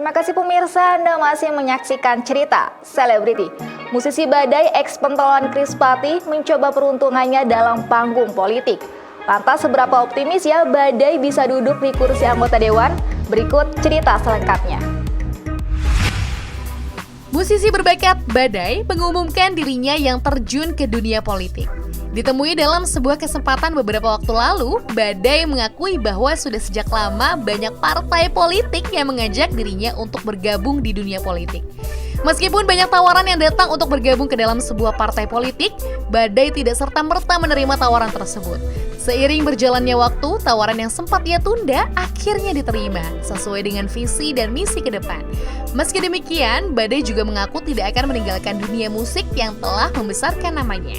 Terima kasih pemirsa, Anda masih menyaksikan cerita selebriti. Musisi Badai ex pentolan Krispatih mencoba peruntungannya dalam panggung politik. Lantas seberapa optimis ya Badai bisa duduk di kursi anggota dewan? Berikut cerita selengkapnya. Musisi berbakat Badai mengumumkan dirinya yang terjun ke dunia politik. Ditemui dalam sebuah kesempatan beberapa waktu lalu, Badai mengakui bahwa sudah sejak lama banyak partai politik yang mengajak dirinya untuk bergabung di dunia politik. Meskipun banyak tawaran yang datang untuk bergabung ke dalam sebuah partai politik, Badai tidak serta-merta menerima tawaran tersebut. Seiring berjalannya waktu, tawaran yang sempat ia tunda akhirnya diterima, sesuai dengan visi dan misi ke depan. Meski demikian, Badai juga mengaku tidak akan meninggalkan dunia musik yang telah membesarkan namanya.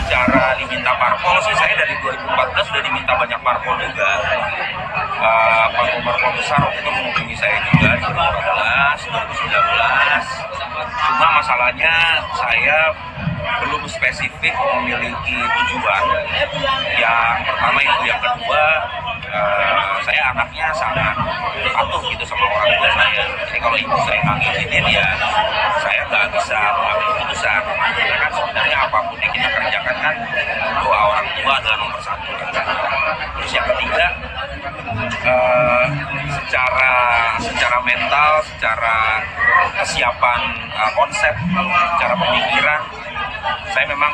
Bicara diminta parpol sih, saya dari 2014 sudah diminta banyak parpol juga. Parpol besar waktu itu menghubungi saya juga di 2014, 2019. Cuma masalahnya saya belum spesifik memiliki tujuan. Yang pertama itu, yang kedua saya anaknya sangat patuh gitu sama orang tua saya. Jadi kalau ibu saya nggak ngizinin ya saya nggak bisa mengambil keputusan. Karena kan sebenarnya apapun yang kita kerjakan kan doa orang tua adalah nomor satu. Terus yang ketiga, secara mental, secara kesiapan konsep, secara pemikiran, saya memang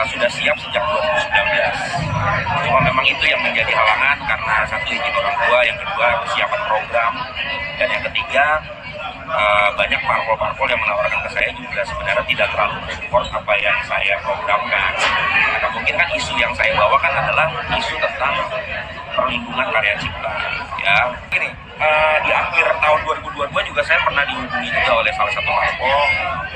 sudah siap sejak 2019. Cuma memang itu yang menjadi halangan karena satu, izin orang tua, yang kedua kesiapan program, dan yang ketiga banyak parpol-parpol yang menawarkan ke saya juga sebenarnya tidak terlalu support apa yang saya programkan. Karena mungkin kan isu yang saya bawakan adalah isu tentang perlindungan karya cipta. Ya, gini, di akhir tahun 2022 juga saya pernah dihubungi juga oleh salah satu parpol.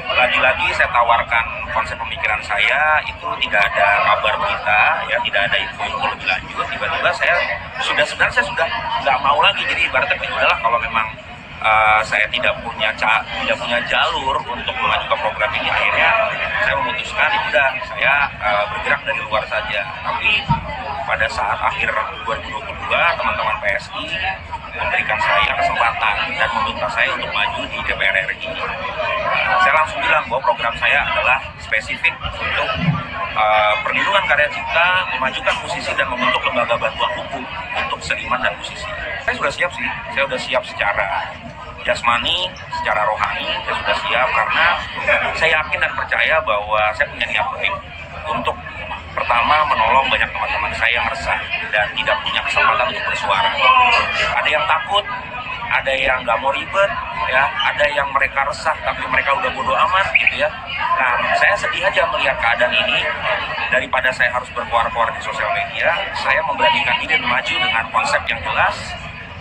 Lagi-lagi saya tawarkan konsep pemikiran saya, itu tidak ada kabar berita, ya tidak ada info lebih lanjut. Tiba-tiba saya sudah nggak mau lagi. Jadi ibaratnya udahlah, kalau memang saya tidak punya jalur untuk mengajukan program ini, akhirnya saya memutuskan udah saya bergerak dari luar saja. Tapi pada saat akhir 2022 teman-teman PSI memberikan saya kesempatan dan meminta saya untuk maju di DPR RI. Saya langsung bilang bahwa program saya adalah spesifik untuk perlindungan karya cipta, memajukan musisi dan membentuk lembaga bantuan hukum untuk seniman dan musisi. Saya sudah siap sih, saya sudah siap secara jasmani, secara rohani, saya sudah siap karena saya yakin dan percaya bahwa saya punya niat baik untuk pertama menolong banyak teman-teman saya yang resah dan tidak punya kesempatan untuk bersuara. Ada yang takut, ada yang nggak mau ribet, ya, ada yang mereka resah tapi mereka udah bodo amat gitu ya. Nah, saya sedih aja melihat keadaan ini. Daripada saya harus berkuar-kuar di sosial media, saya memberanikan diri maju dengan konsep yang jelas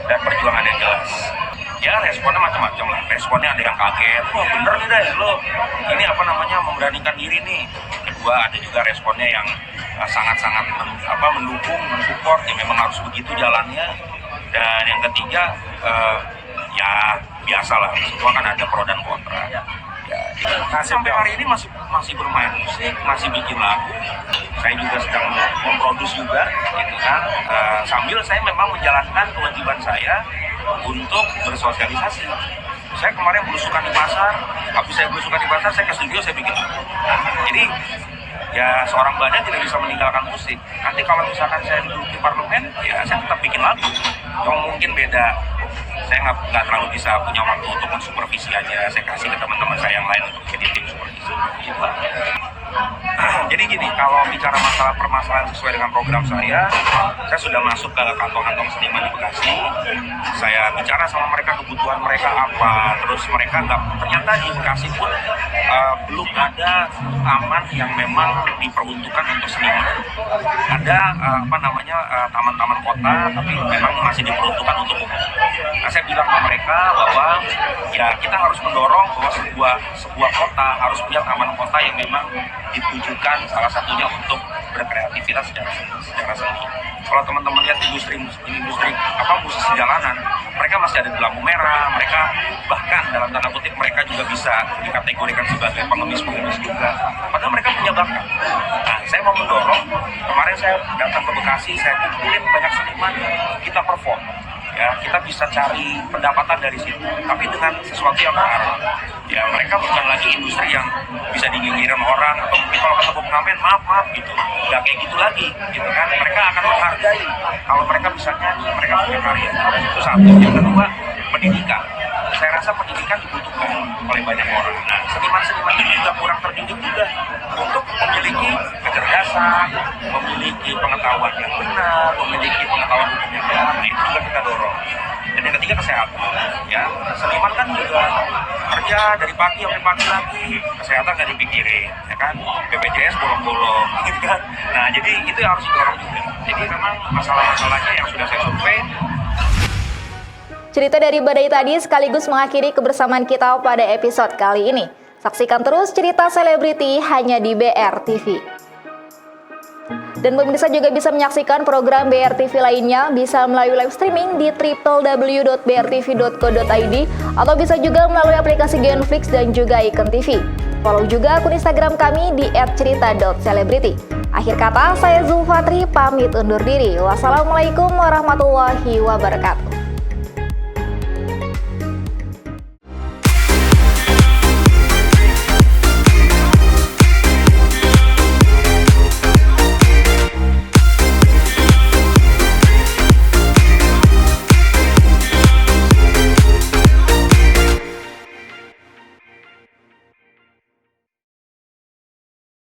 dan perjuangan yang jelas. Ya, responnya macam-macam lah. Responnya ada yang kaget, wah bener nih deh lo, ini memberanikan diri nih. Kedua, ada juga responnya yang sangat-sangat mendukung, mensupport, ya memang harus begitu jalannya. Dan yang ketiga, ya biasalah, semua kan ada pro dan kontra. Ya, nah, sampai hari ini masih bermain musik, masih bikin lagu. Saya juga sedang memproduksi juga, gitu kan. Sambil saya memang menjalankan kewajiban saya untuk bersosialisasi. Saya kemarin belusukan di pasar, habis saya belusukan di pasar, saya ke studio, saya bikin lagu. Jadi ya seorang Badai tidak bisa meninggalkan musik. Nanti kalau misalkan saya duduk di parlemen, ya saya tetap bikin lagu. Yang mungkin beda, saya nggak terlalu bisa punya waktu untuk mensupervisi aja. Saya kasih ke teman-teman saya yang lain untuk jadi tim supervisi. Gitu. Jadi gini, kalau bicara masalah permasalahan sesuai dengan program saya sudah masuk ke kantong-kantong seniman di Bekasi. Saya bicara sama mereka kebutuhan mereka apa, terus mereka ternyata di Bekasi pun belum ada taman yang memang diperuntukkan untuk seniman. Ada taman-taman kota, tapi memang masih diperuntukkan untuk umum. Nah, saya bilang ke mereka bahwa ya kita harus mendorong bahwa sebuah kota harus punya taman kota yang memang ditujukan salah satunya untuk berkreativitas secara seni. Kalau teman-teman lihat industri musisi jalanan, mereka masih ada di lampu merah, mereka bahkan dalam tanda kutip mereka juga bisa dikategorikan sebagai pengemis juga. Padahal mereka punya bakat. Nah, saya mau mendorong, kemarin saya datang ke Bekasi, saya kumpulin banyak seniman, kita perform. ya kita bisa cari pendapatan dari situ, tapi dengan sesuatu yang berarti. Ya mereka bukan lagi industri yang bisa dinyinyirin orang atau mungkin kalau ketemu pengamen maaf gitu, nggak kayak gitu lagi gitu kan. Mereka akan menghargai kalau mereka bisa nyanyi, mereka punya karya. Itu satu. Yang kedua, pendidikan. Saya rasa pendidikan dibutuhkan oleh banyak orang. Nah, seniman-seniman ini juga kurang terdidik juga untuk memiliki kecerdasan, memiliki pengetahuan yang benar, memiliki pengetahuan hukum yang benar. Nah, itu juga kita dorong. Dan yang ketiga, kesehatan. Ya, seniman kan juga kerja dari pagi sampai pagi lagi, kesehatan nggak dipikirin, ya kan? BPJS bolong-bolong, gitu kan? Nah, jadi itu yang harus didorong juga. Jadi memang masalah-masalahnya yang sudah saya survei. Cerita dari Badai tadi sekaligus mengakhiri kebersamaan kita pada episode kali ini. Saksikan terus cerita selebriti hanya di BRTV. Dan pemirsa juga bisa menyaksikan program BRTV lainnya bisa melalui live streaming di www.brtv.co.id atau bisa juga melalui aplikasi Genflix dan juga Icon TV. Follow juga akun Instagram kami di @cerita.celebrity. Akhir kata, saya Zulfatri pamit undur diri. Wassalamualaikum warahmatullahi wabarakatuh.